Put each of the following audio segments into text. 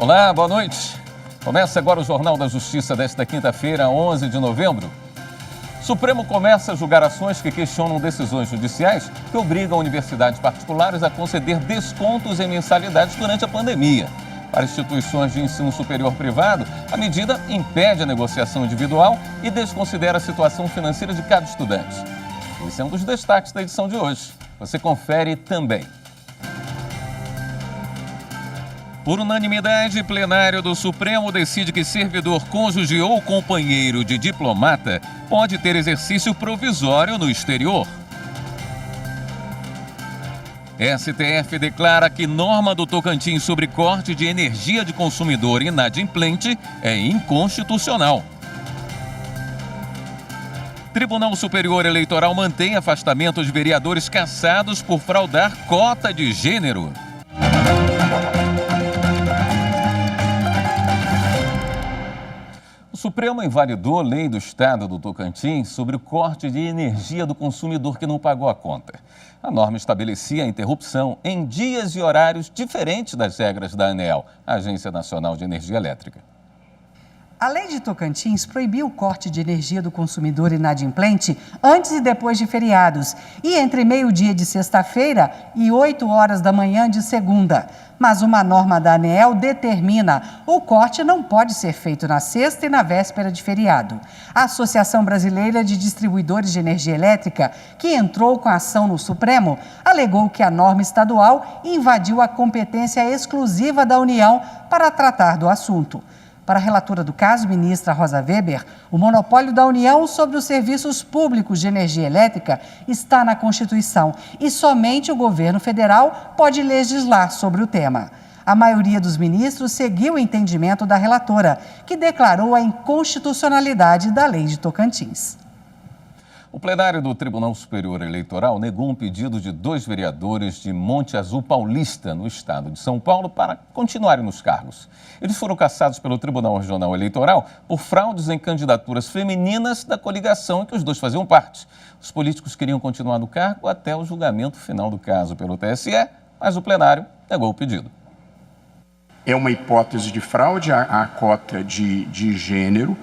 Olá, boa noite. Começa agora o Jornal da Justiça desta quinta-feira, 11 de novembro. Supremo começa a julgar ações que questionam decisões judiciais que obrigam universidades particulares a conceder descontos em mensalidades durante a pandemia. Para instituições de ensino superior privado, a medida impede a negociação individual e desconsidera a situação financeira de cada estudante. Esse é um dos destaques da edição de hoje. Você confere também. Por unanimidade, plenário do Supremo decide que servidor, cônjuge ou companheiro de diplomata pode ter exercício provisório no exterior. STF declara que norma do Tocantins sobre corte de energia de consumidor inadimplente é inconstitucional. Tribunal Superior Eleitoral mantém afastamento de vereadores cassados por fraudar cota de gênero. O Supremo invalidou a lei do Estado do Tocantins sobre o corte de energia do consumidor que não pagou a conta. A norma estabelecia a interrupção em dias e horários diferentes das regras da ANEEL, Agência Nacional de Energia Elétrica. A lei de Tocantins proibiu o corte de energia do consumidor inadimplente antes e depois de feriados e entre meio-dia de sexta-feira e 8 horas da manhã de segunda. Mas uma norma da ANEEL determina o corte não pode ser feito na sexta e na véspera de feriado. A Associação Brasileira de Distribuidores de Energia Elétrica, que entrou com a ação no Supremo, alegou que a norma estadual invadiu a competência exclusiva da União para tratar do assunto. Para a relatora do caso, ministra Rosa Weber, o monopólio da União sobre os serviços públicos de energia elétrica está na Constituição e somente o governo federal pode legislar sobre o tema. A maioria dos ministros seguiu o entendimento da relatora, que declarou a inconstitucionalidade da lei de Tocantins. O plenário do Tribunal Superior Eleitoral negou um pedido de 2 vereadores de Monte Azul Paulista, no estado de São Paulo, para continuarem nos cargos. Eles foram cassados pelo Tribunal Regional Eleitoral por fraudes em candidaturas femininas da coligação em que os dois faziam parte. Os políticos queriam continuar no cargo até o julgamento final do caso pelo TSE, mas o plenário negou o pedido. É uma hipótese de fraude à cota de gênero.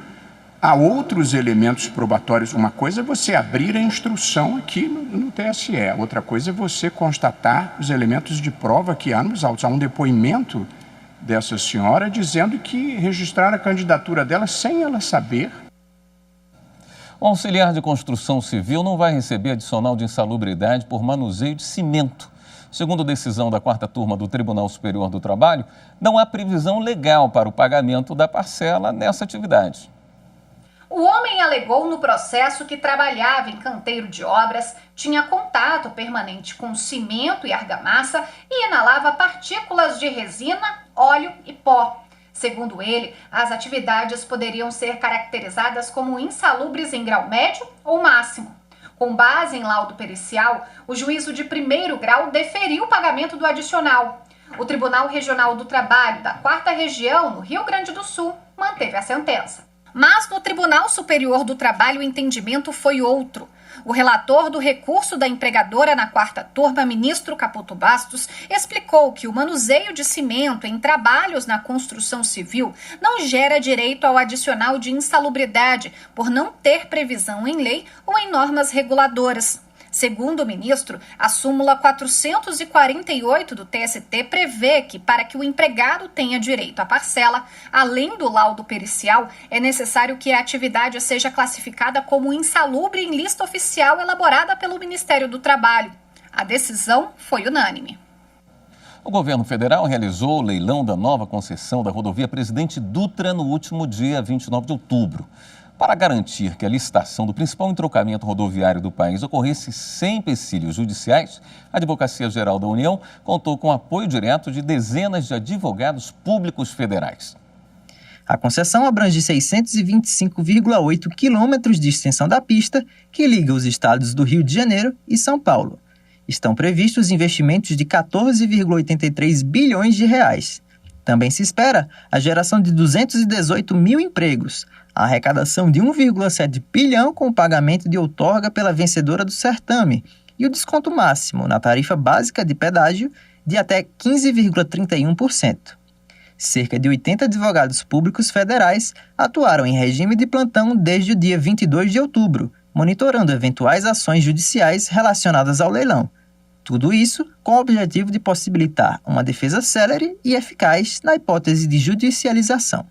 Há outros elementos probatórios. Uma coisa é você abrir a instrução aqui no TSE. Outra coisa é você constatar os elementos de prova que há nos autos. Há um depoimento dessa senhora dizendo que registraram a candidatura dela sem ela saber. O auxiliar de construção civil não vai receber adicional de insalubridade por manuseio de cimento. Segundo decisão da 4ª turma do Tribunal Superior do Trabalho, não há previsão legal para o pagamento da parcela nessa atividade. O homem alegou no processo que trabalhava em canteiro de obras, tinha contato permanente com cimento e argamassa e inalava partículas de resina, óleo e pó. Segundo ele, as atividades poderiam ser caracterizadas como insalubres em grau médio ou máximo. Com base em laudo pericial, o juízo de 1º grau deferiu o pagamento do adicional. O Tribunal Regional do Trabalho da 4ª Região, no Rio Grande do Sul, manteve a sentença. Mas no Tribunal Superior do Trabalho o entendimento foi outro. O relator do recurso da empregadora na 4ª turma, ministro Caputo Bastos, explicou que o manuseio de cimento em trabalhos na construção civil não gera direito ao adicional de insalubridade por não ter previsão em lei ou em normas reguladoras. Segundo o ministro, a súmula 448 do TST prevê que, para que o empregado tenha direito à parcela, além do laudo pericial, é necessário que a atividade seja classificada como insalubre em lista oficial elaborada pelo Ministério do Trabalho. A decisão foi unânime. O governo federal realizou o leilão da nova concessão da rodovia Presidente Dutra no último dia 29 de outubro. Para garantir que a licitação do principal entrocamento rodoviário do país ocorresse sem empecilhos judiciais, a Advocacia Geral da União contou com o apoio direto de dezenas de advogados públicos federais. A concessão abrange 625,8 quilômetros de extensão da pista que liga os estados do Rio de Janeiro e São Paulo. Estão previstos investimentos de 14,83 bilhões de reais. Também se espera a geração de 218 mil empregos, a arrecadação de 1,7 bilhão com o pagamento de outorga pela vencedora do certame e o desconto máximo na tarifa básica de pedágio de até 15,31%. Cerca de 80 advogados públicos federais atuaram em regime de plantão desde o dia 22 de outubro, monitorando eventuais ações judiciais relacionadas ao leilão. Tudo isso com o objetivo de possibilitar uma defesa célere e eficaz na hipótese de judicialização.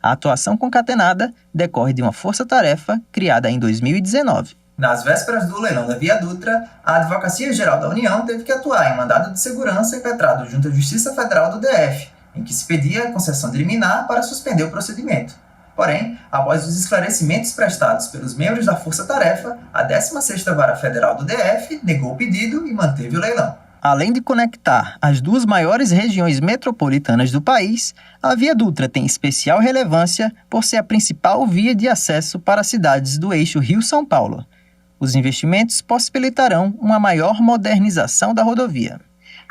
A atuação concatenada decorre de uma força-tarefa criada em 2019. Nas vésperas do leilão da Via Dutra, a Advocacia Geral da União teve que atuar em mandado de segurança impetrado junto à Justiça Federal do DF, em que se pedia a concessão de liminar para suspender o procedimento. Porém, após os esclarecimentos prestados pelos membros da Força-Tarefa, a 16ª Vara Federal do DF negou o pedido e manteve o leilão. Além de conectar as duas maiores regiões metropolitanas do país, a Via Dutra tem especial relevância por ser a principal via de acesso para as cidades do eixo Rio-São Paulo. Os investimentos possibilitarão uma maior modernização da rodovia.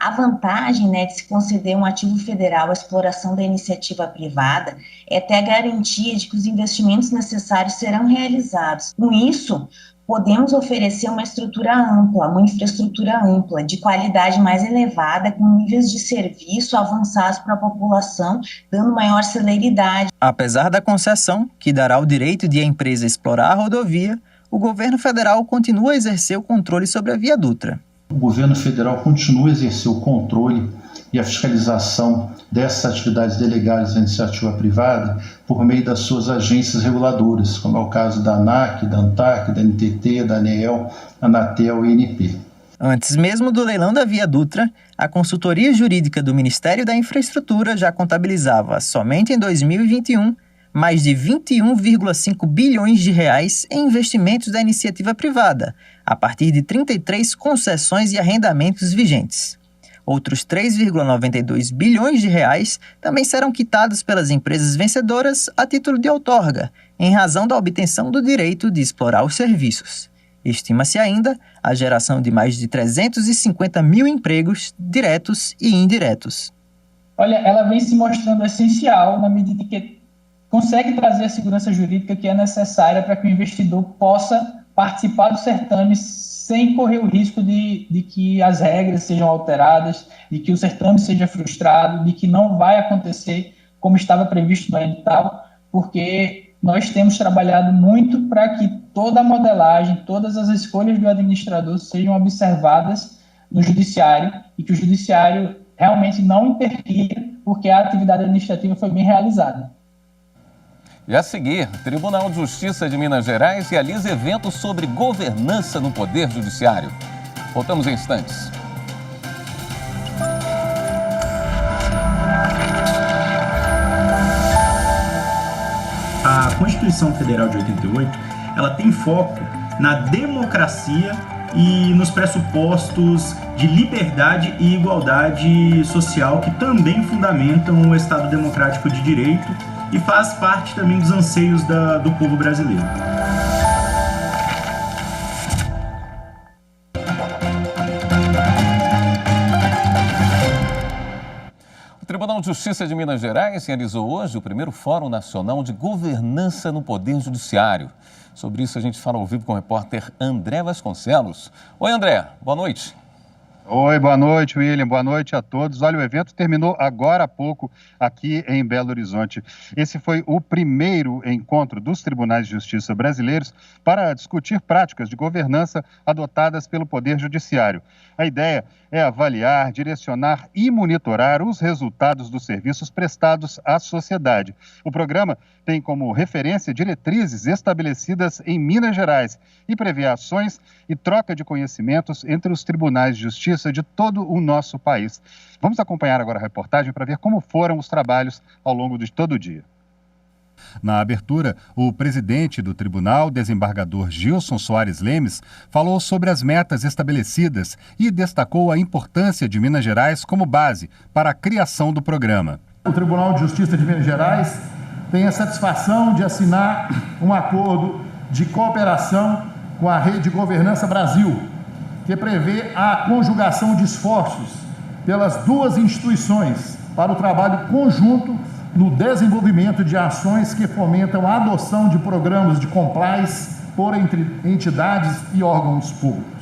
A vantagem, de se conceder um ativo federal à exploração da iniciativa privada é ter a garantia de que os investimentos necessários serão realizados. Com isso, podemos oferecer uma estrutura ampla, uma infraestrutura ampla, de qualidade mais elevada, com níveis de serviço avançados para a população, dando maior celeridade. Apesar da concessão, que dará o direito de a empresa explorar a rodovia, o governo federal continua a exercer o controle sobre a Via Dutra. O governo federal continua a exercer o controle e a fiscalização dessas atividades delegadas à iniciativa privada por meio das suas agências reguladoras, como é o caso da ANAC, da ANTAC, da NTT, da ANEEL, Anatel e ANP. Antes mesmo do leilão da Via Dutra, a consultoria jurídica do Ministério da Infraestrutura já contabilizava, somente em 2021, mais de 21,5 bilhões de reais em investimentos da iniciativa privada, a partir de 33 concessões e arrendamentos vigentes. Outros 3,92 bilhões de reais também serão quitados pelas empresas vencedoras a título de outorga, em razão da obtenção do direito de explorar os serviços. Estima-se ainda a geração de mais de 350 mil empregos diretos e indiretos. Olha, ela vem se mostrando essencial na medida que consegue trazer a segurança jurídica que é necessária para que o investidor possa participar do certame sem correr o risco de que as regras sejam alteradas, de que o certame seja frustrado, de que não vai acontecer como estava previsto no edital, porque nós temos trabalhado muito para que toda a modelagem, todas as escolhas do administrador sejam observadas no judiciário e que o judiciário realmente não interfira, porque a atividade administrativa foi bem realizada. E a seguir, o Tribunal de Justiça de Minas Gerais realiza evento sobre governança no Poder Judiciário. Voltamos em instantes. A Constituição Federal de 88, ela tem foco na democracia e nos pressupostos de liberdade e igualdade social que também fundamentam o Estado Democrático de Direito e faz parte também dos anseios do povo brasileiro. O Tribunal de Justiça de Minas Gerais realizou hoje o primeiro Fórum Nacional de Governança no Poder Judiciário. Sobre isso a gente fala ao vivo com o repórter André Vasconcelos. Oi, André, boa noite. Oi, boa noite, William. Boa noite a todos. Olha, o evento terminou agora há pouco aqui em Belo Horizonte. Esse foi o primeiro encontro dos tribunais de justiça brasileiros para discutir práticas de governança adotadas pelo Poder Judiciário. A ideia é avaliar, direcionar e monitorar os resultados dos serviços prestados à sociedade. O programa tem como referência diretrizes estabelecidas em Minas Gerais e prevê ações e troca de conhecimentos entre os tribunais de justiça de todo o nosso país. Vamos acompanhar agora a reportagem para ver como foram os trabalhos ao longo de todo o dia. Na abertura, o presidente do tribunal, desembargador Gilson Soares Lemes, falou sobre as metas estabelecidas e destacou a importância de Minas Gerais como base para a criação do programa. O Tribunal de Justiça de Minas Gerais tem a satisfação de assinar um acordo de cooperação com a Rede Governança Brasil, que prevê a conjugação de esforços pelas duas instituições para o trabalho conjunto no desenvolvimento de ações que fomentam a adoção de programas de compliance por entre entidades e órgãos públicos.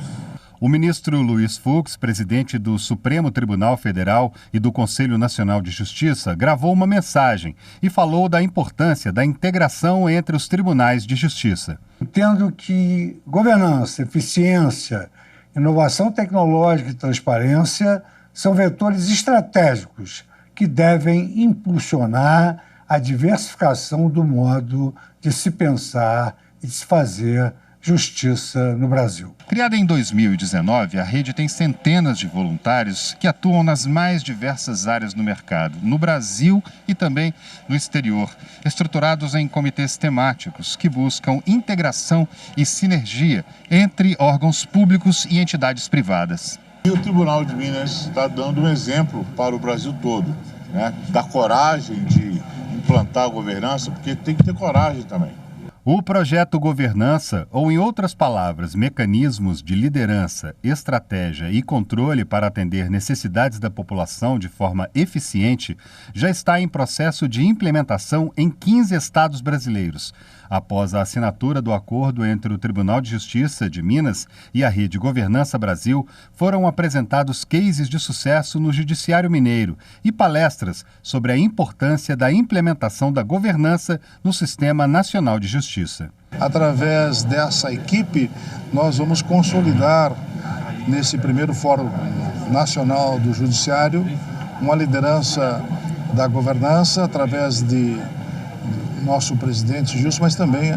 O ministro Luiz Fux, presidente do Supremo Tribunal Federal e do Conselho Nacional de Justiça, gravou uma mensagem e falou da importância da integração entre os tribunais de justiça. Entendo que governança, eficiência, inovação tecnológica e transparência são vetores estratégicos que devem impulsionar a diversificação do modo de se pensar e de se fazer justiça no Brasil. Criada em 2019, a rede tem centenas de voluntários que atuam nas mais diversas áreas no mercado, no Brasil e também no exterior, estruturados em comitês temáticos que buscam integração e sinergia entre órgãos públicos e entidades privadas. E o Tribunal de Minas está dando um exemplo para o Brasil todo, né? Da coragem de implantar a governança, porque tem que ter coragem também. O projeto Governança, ou em outras palavras, mecanismos de liderança, estratégia e controle para atender necessidades da população de forma eficiente, já está em processo de implementação em 15 estados brasileiros. Após a assinatura do acordo entre o Tribunal de Justiça de Minas e a Rede Governança Brasil, foram apresentados cases de sucesso no Judiciário Mineiro e palestras sobre a importância da implementação da governança no Sistema Nacional de Justiça. Através dessa equipe, nós vamos consolidar, nesse primeiro Fórum Nacional do Judiciário, uma liderança da governança através de nosso presidente Gilson, mas também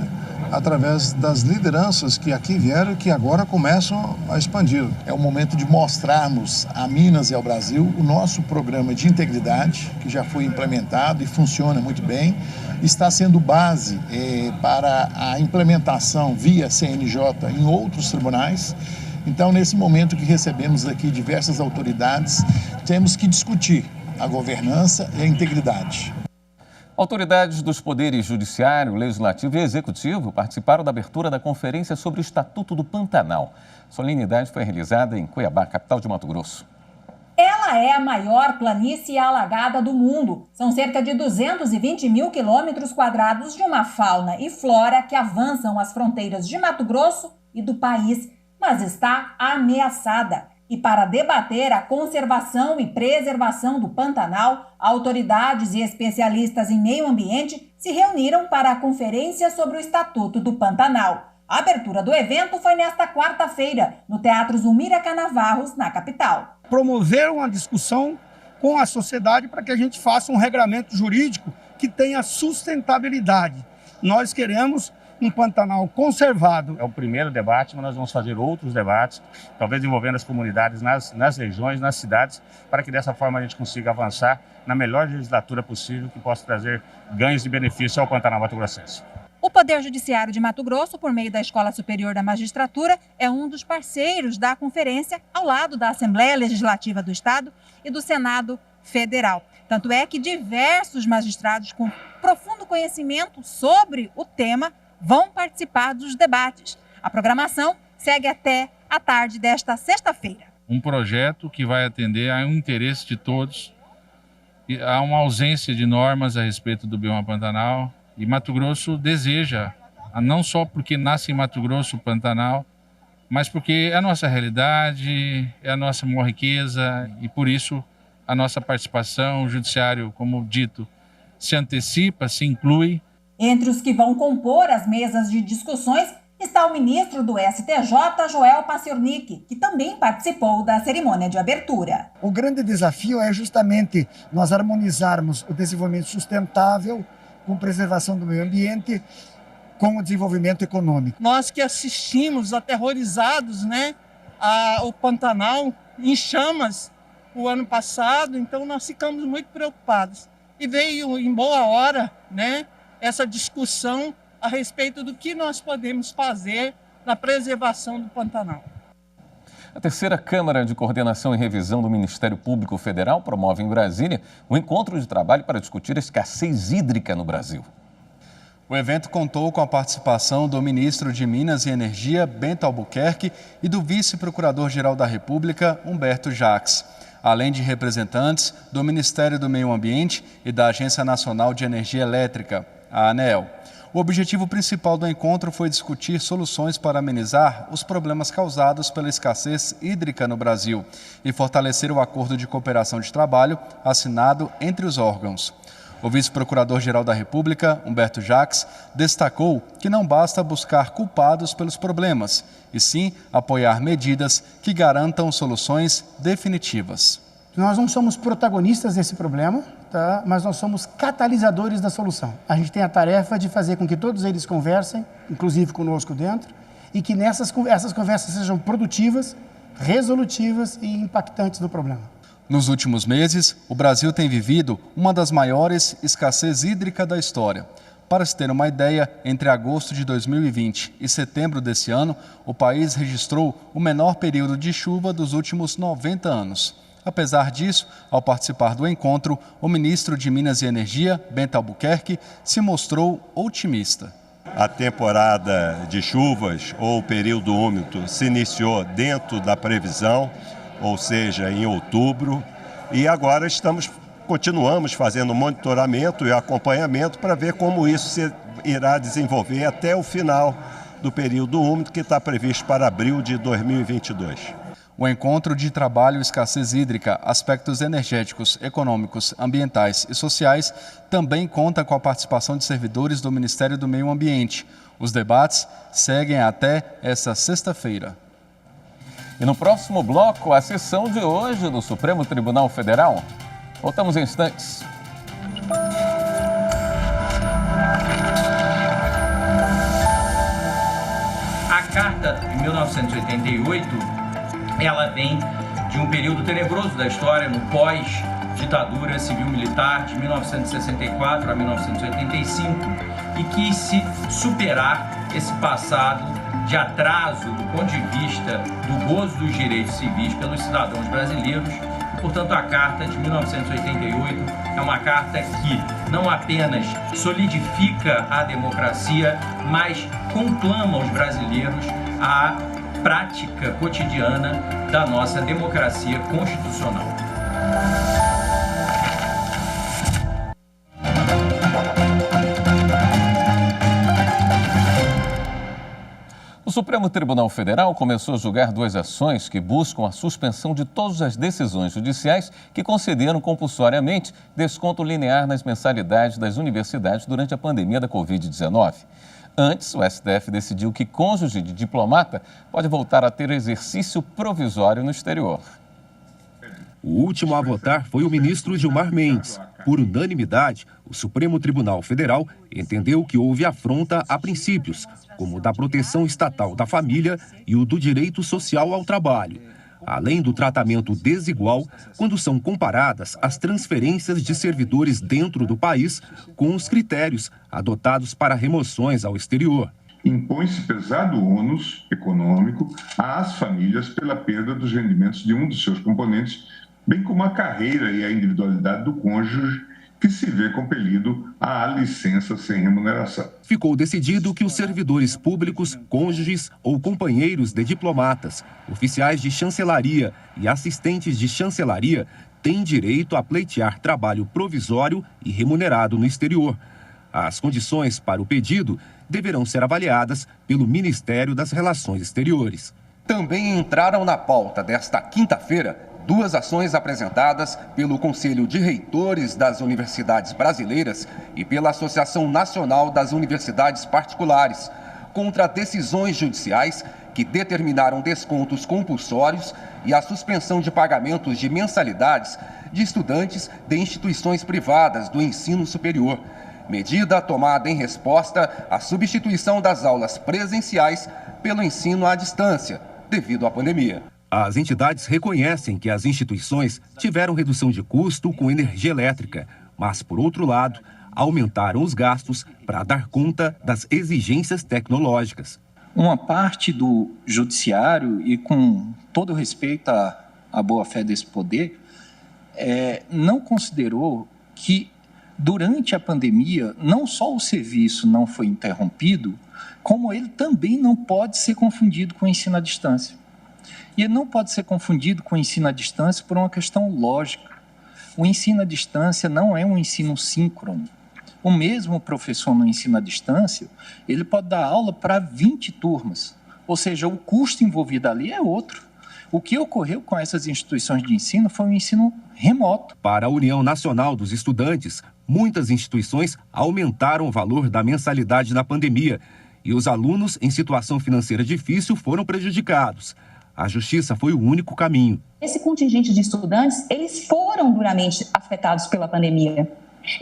através das lideranças que aqui vieram e que agora começam a expandir. É o momento de mostrarmos a Minas e ao Brasil o nosso programa de integridade, que já foi implementado e funciona muito bem, está sendo base para a implementação via CNJ em outros tribunais. Então, nesse momento que recebemos aqui diversas autoridades, temos que discutir a governança e a integridade. Autoridades dos poderes judiciário, legislativo e executivo participaram da abertura da conferência sobre o Estatuto do Pantanal. A solenidade foi realizada em Cuiabá, capital de Mato Grosso. Ela é a maior planície alagada do mundo. São cerca de 220 mil quilômetros quadrados de uma fauna e flora que avançam as fronteiras de Mato Grosso e do país, mas está ameaçada. E para debater a conservação e preservação do Pantanal, autoridades e especialistas em meio ambiente se reuniram para a conferência sobre o Estatuto do Pantanal. A abertura do evento foi nesta quarta-feira, no Teatro Zulmira Canavarros, na capital. Promover uma discussão com a sociedade para que a gente faça um regramento jurídico que tenha sustentabilidade. Nós queremos um Pantanal conservado. É o primeiro debate, mas nós vamos fazer outros debates, talvez envolvendo as comunidades nas regiões, nas cidades, para que dessa forma a gente consiga avançar na melhor legislatura possível que possa trazer ganhos e benefícios ao Pantanal mato-grossense. O Poder Judiciário de Mato Grosso, por meio da Escola Superior da Magistratura, é um dos parceiros da conferência, ao lado da Assembleia Legislativa do Estado e do Senado Federal. Tanto é que diversos magistrados com profundo conhecimento sobre o tema vão participar dos debates. A programação segue até a tarde desta sexta-feira. Um projeto que vai atender ao interesse de todos. Há uma ausência de normas a respeito do bioma Pantanal e Mato Grosso deseja, não só porque nasce em Mato Grosso o Pantanal, mas porque é a nossa realidade, é a nossa maior riqueza e por isso a nossa participação, o judiciário, como dito, se antecipa, se inclui. Entre os que vão compor as mesas de discussões está o ministro do STJ, Joel Paciornik, que também participou da cerimônia de abertura. O grande desafio é justamente nós harmonizarmos o desenvolvimento sustentável com preservação do meio ambiente, com o desenvolvimento econômico. Nós que assistimos aterrorizados, ao Pantanal em chamas o ano passado, então nós ficamos muito preocupados. E veio em boa hora, essa discussão a respeito do que nós podemos fazer na preservação do Pantanal. A terceira Câmara de Coordenação e Revisão do Ministério Público Federal promove em Brasília um encontro de trabalho para discutir a escassez hídrica no Brasil. O evento contou com a participação do ministro de Minas e Energia, Bento Albuquerque, e do vice-procurador-geral da República, Humberto Jacques, além de representantes do Ministério do Meio Ambiente e da Agência Nacional de Energia Elétrica, a ANEEL. O objetivo principal do encontro foi discutir soluções para amenizar os problemas causados pela escassez hídrica no Brasil e fortalecer o acordo de cooperação de trabalho assinado entre os órgãos. O vice-procurador-geral da República, Humberto Jacques, destacou que não basta buscar culpados pelos problemas, e sim apoiar medidas que garantam soluções definitivas. Nós não somos protagonistas desse problema, tá? Mas nós somos catalisadores da solução. A gente tem a tarefa de fazer com que todos eles conversem, inclusive conosco dentro, e que essas conversas sejam produtivas, resolutivas e impactantes do problema. Nos últimos meses, o Brasil tem vivido uma das maiores escassez hídrica da história. Para se ter uma ideia, entre agosto de 2020 e setembro desse ano, o país registrou o menor período de chuva dos últimos 90 anos. Apesar disso, ao participar do encontro, o ministro de Minas e Energia, Bento Albuquerque, se mostrou otimista. A temporada de chuvas ou o período úmido se iniciou dentro da previsão, ou seja, em outubro, e agora continuamos fazendo monitoramento e acompanhamento para ver como isso se irá desenvolver até o final do período úmido que está previsto para abril de 2022. O encontro de trabalho escassez hídrica, aspectos energéticos, econômicos, ambientais e sociais também conta com a participação de servidores do Ministério do Meio Ambiente. Os debates seguem até esta sexta-feira. E no próximo bloco, a sessão de hoje do Supremo Tribunal Federal. Voltamos em instantes. A Carta de 1988 ela vem de um período tenebroso da história, no pós-ditadura civil-militar de 1964 a 1985, e quis se superar esse passado de atraso do ponto de vista do gozo dos direitos civis pelos cidadãos brasileiros. Portanto, a Carta de 1988 é uma carta que não apenas solidifica a democracia, mas conclama os brasileiros à prática cotidiana da nossa democracia constitucional. O Supremo Tribunal Federal começou a julgar 2 ações que buscam a suspensão de todas as decisões judiciais que concederam compulsoriamente desconto linear nas mensalidades das universidades durante a pandemia da Covid-19. Antes, o STF decidiu que cônjuge de diplomata pode voltar a ter exercício provisório no exterior. O último a votar foi o ministro Gilmar Mendes. Por unanimidade, o Supremo Tribunal Federal entendeu que houve afronta a princípios, como o da proteção estatal da família e o do direito social ao trabalho, além do tratamento desigual quando são comparadas as transferências de servidores dentro do país com os critérios adotados para remoções ao exterior. Impõe-se pesado ônus econômico às famílias pela perda dos rendimentos de um dos seus componentes, bem como a carreira e a individualidade do cônjuge, que se vê compelido à licença sem remuneração. Ficou decidido que os servidores públicos, cônjuges ou companheiros de diplomatas, oficiais de chancelaria e assistentes de chancelaria têm direito a pleitear trabalho provisório e remunerado no exterior. As condições para o pedido deverão ser avaliadas pelo Ministério das Relações Exteriores. Também entraram na pauta desta quinta-feira 2 ações apresentadas pelo Conselho de Reitores das Universidades Brasileiras e pela Associação Nacional das Universidades Particulares, contra decisões judiciais que determinaram descontos compulsórios e a suspensão de pagamentos de mensalidades de estudantes de instituições privadas do ensino superior, medida tomada em resposta à substituição das aulas presenciais pelo ensino à distância, devido à pandemia. As entidades reconhecem que as instituições tiveram redução de custo com energia elétrica, mas, por outro lado, aumentaram os gastos para dar conta das exigências tecnológicas. Uma parte do judiciário, e com todo respeito à boa-fé desse poder, não considerou que, durante a pandemia, não só o serviço não foi interrompido, como ele também não pode ser confundido com o ensino à distância. E ele não pode ser confundido com o ensino à distância por uma questão lógica. O ensino à distância não é um ensino síncrono. o mesmo professor no ensino à distância, ele pode dar aula para 20 turmas, ou seja, o custo envolvido ali é outro. O que ocorreu com essas instituições de ensino foi um ensino remoto. Para a União Nacional dos Estudantes, muitas instituições aumentaram o valor da mensalidade na pandemia e os alunos em situação financeira difícil foram prejudicados. A justiça foi o único caminho. Esse contingente de estudantes, eles foram duramente afetados pela pandemia.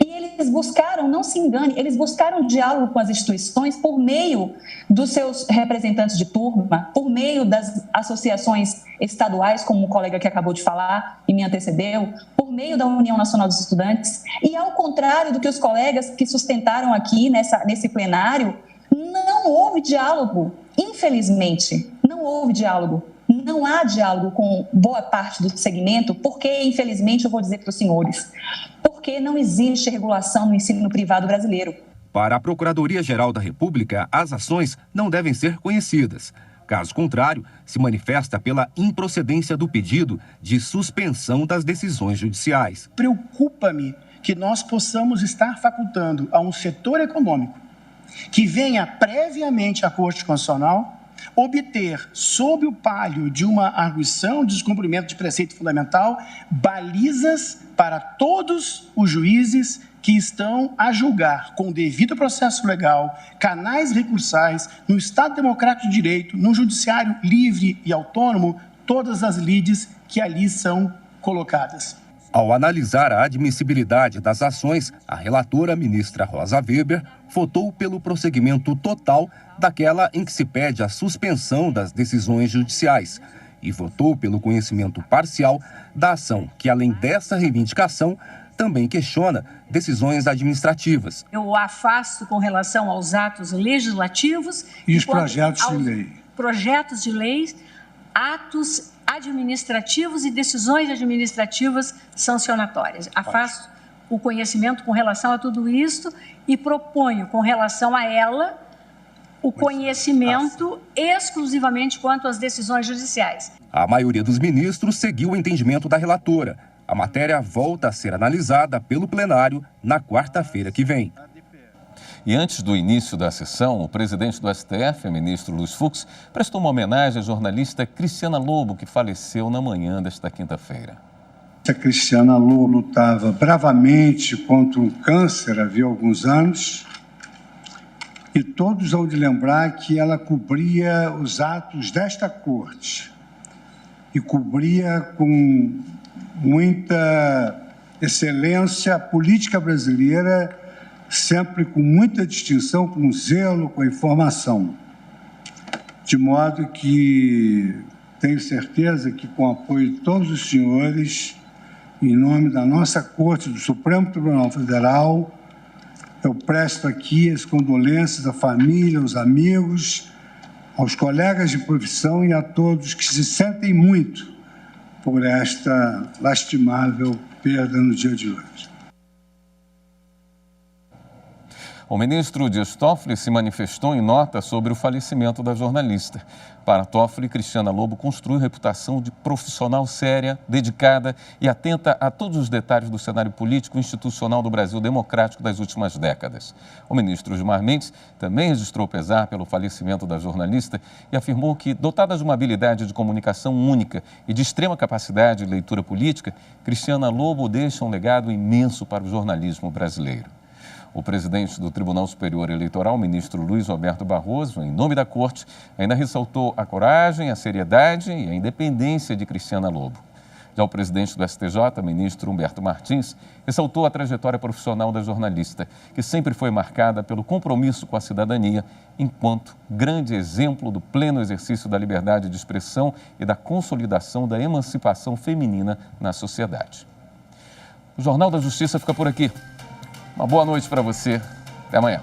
E eles buscaram, não se engane, eles buscaram diálogo com as instituições por meio dos seus representantes de turma, por meio das associações estaduais, como o colega que acabou de falar e me antecedeu, por meio da União Nacional dos Estudantes. E ao contrário do que os colegas que sustentaram aqui nesse plenário, não houve diálogo, infelizmente, não houve diálogo. Não há diálogo com boa parte do segmento, porque, infelizmente, eu vou dizer para os senhores, porque não existe regulação no ensino privado brasileiro. Para a Procuradoria-Geral da República, as ações não devem ser conhecidas. Caso contrário, se manifesta pela improcedência do pedido de suspensão das decisões judiciais. Preocupa-me que nós possamos estar facultando a um setor econômico que venha previamente à Corte Constitucional obter, sob o palio de uma arguição de descumprimento de preceito fundamental, balizas para todos os juízes que estão a julgar com o devido processo legal, canais recursais, no Estado Democrático de Direito, no Judiciário livre e autônomo, todas as lides que ali são colocadas. Ao analisar a admissibilidade das ações, a relatora ministra Rosa Weber votou pelo prosseguimento total daquela em que se pede a suspensão das decisões judiciais e votou pelo conhecimento parcial da ação que, além dessa reivindicação, também questiona decisões administrativas. Eu afasto com relação aos atos legislativos e os projetos de lei. Projetos de leis, atos administrativos e decisões administrativas sancionatórias. Afasto o conhecimento com relação a tudo isto e proponho com relação a ela o conhecimento exclusivamente quanto às decisões judiciais. A maioria dos ministros seguiu o entendimento da relatora. A matéria volta a ser analisada pelo plenário na quarta-feira que vem. E antes do início da sessão, o presidente do STF, o ministro Luiz Fux, prestou uma homenagem à jornalista Cristiana Lobo, que faleceu na manhã desta quinta-feira. A Cristiana Lobo lutava bravamente contra um câncer havia alguns anos e todos hão de lembrar que ela cobria os atos desta corte e cobria com muita excelência a política brasileira, sempre com muita distinção, com zelo, com informação. De modo que tenho certeza que, com o apoio de todos os senhores, em nome da nossa Corte, do Supremo Tribunal Federal, eu presto aqui as condolências à família, aos amigos, aos colegas de profissão e a todos que se sentem muito por esta lastimável perda no dia de hoje. O ministro Dias Toffoli se manifestou em nota sobre o falecimento da jornalista. Para Toffoli, Cristiana Lobo construiu reputação de profissional séria, dedicada e atenta a todos os detalhes do cenário político e institucional do Brasil democrático das últimas décadas. O ministro Gilmar Mendes também registrou pesar pelo falecimento da jornalista e afirmou que, dotada de uma habilidade de comunicação única e de extrema capacidade de leitura política, Cristiana Lobo deixa um legado imenso para o jornalismo brasileiro. O presidente do Tribunal Superior Eleitoral, o ministro Luiz Roberto Barroso, em nome da Corte, ainda ressaltou a coragem, a seriedade e a independência de Cristiana Lobo. Já o presidente do STJ, ministro Humberto Martins, ressaltou a trajetória profissional da jornalista, que sempre foi marcada pelo compromisso com a cidadania, enquanto grande exemplo do pleno exercício da liberdade de expressão e da consolidação da emancipação feminina na sociedade. O Jornal da Justiça fica por aqui. Uma boa noite para você. Até amanhã.